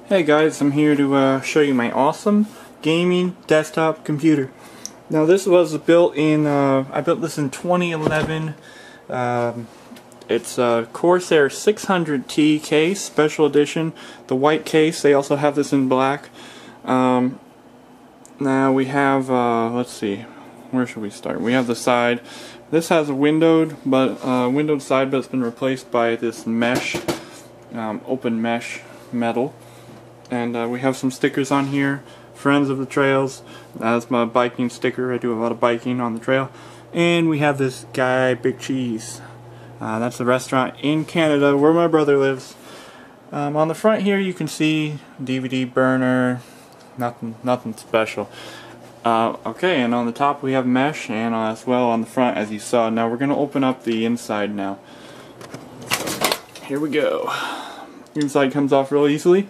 Hey guys, I'm here to show you my awesome gaming desktop computer. Now this was built in, I built this in 2011. It's a Corsair 600T case, special edition. The white case, they also have this in black. Now we have, let's see, where should we start? We have the side. This has a windowed side, but it's been replaced by this mesh, open mesh metal. And we have some stickers on here. Friends of the Trails. That's my biking sticker. I do a lot of biking on the trail. And we have this guy, Big Cheese. That's the restaurant in Canada where my brother lives. On the front here you can see DVD burner. Nothing special. Okay, and on the top we have mesh, and as well on the front, as you saw. Now we're going to open up the inside now. Here we go. Inside comes off real easily.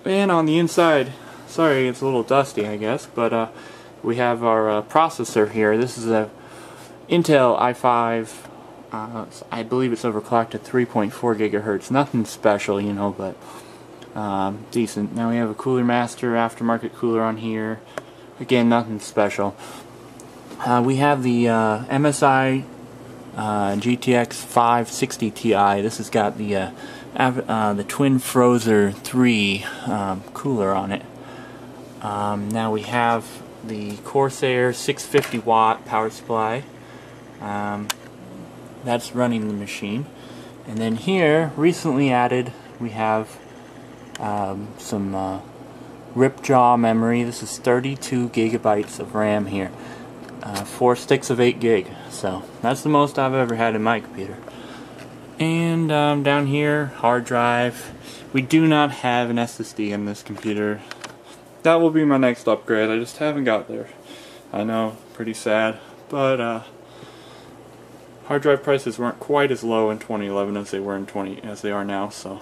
And on the inside, sorry it's a little dusty I guess, but we have our processor here. This is a Intel i5, I believe it's overclocked to 3.4 gigahertz. Nothing special, you know, but decent. Now we have a Cooler Master aftermarket cooler on here. Again, nothing special. We have the MSI GTX 560 Ti. This has got the Twin Frozer 3 cooler on it. Now we have the Corsair 650 watt power supply. That's running the machine. And then here, recently added, we have some Ripjaw memory. This is 32 gigabytes of RAM here. 4 sticks of 8 gig. So that's the most I've ever had in my computer. And down here, hard drive. We do not have an SSD in this computer. That will be my next upgrade. I just haven't got there. I know, pretty sad, but hard drive prices weren't quite as low in 2011 as they were as they are now. So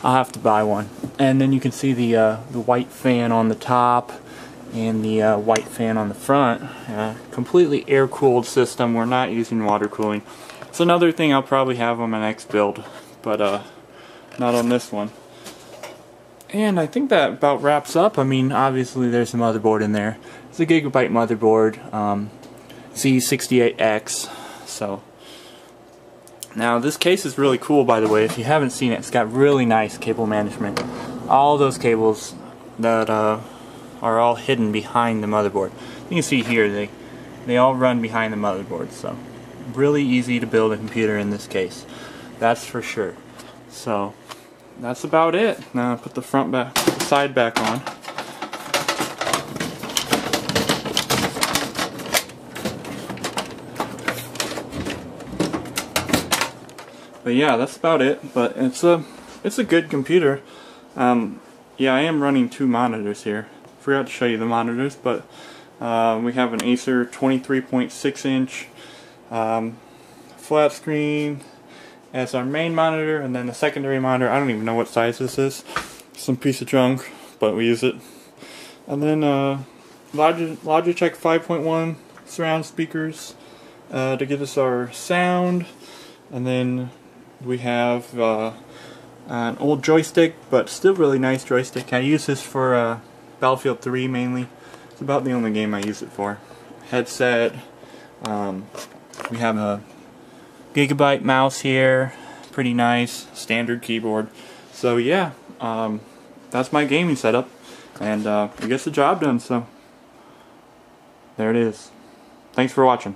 I'll have to buy one. And then you can see the white fan on the top and the white fan on the front. Completely air-cooled system. We're not using water cooling. It's another thing I'll probably have on my next build, but not on this one. And I think that about wraps up. I mean, obviously there's a motherboard in there. It's a gigabyte motherboard, Z68X. So now this case is really cool, by the way. If you haven't seen it, it's got really nice cable management. All those cables that are all hidden behind the motherboard. You can see here they all run behind the motherboard. So really easy to build a computer in this case, that's for sure. So that's about it. Now I'll put the side back on. But yeah, that's about it. But it's a good computer. Yeah, I am running 2 monitors here. Forgot to show you the monitors, but we have an Acer 23.6 inch flat screen as our main monitor, and then the secondary monitor. I don't even know what size this is. Some piece of junk, but we use it. And then Logitech 5.1 surround speakers to give us our sound. And then we have an old joystick, but still really nice joystick. I use this for Battlefield 3 mainly. It's about the only game I use it for. Headset. We have a gigabyte mouse here, pretty nice, standard keyboard. So yeah, that's my gaming setup, and it gets the job done. So there it is. Thanks for watching.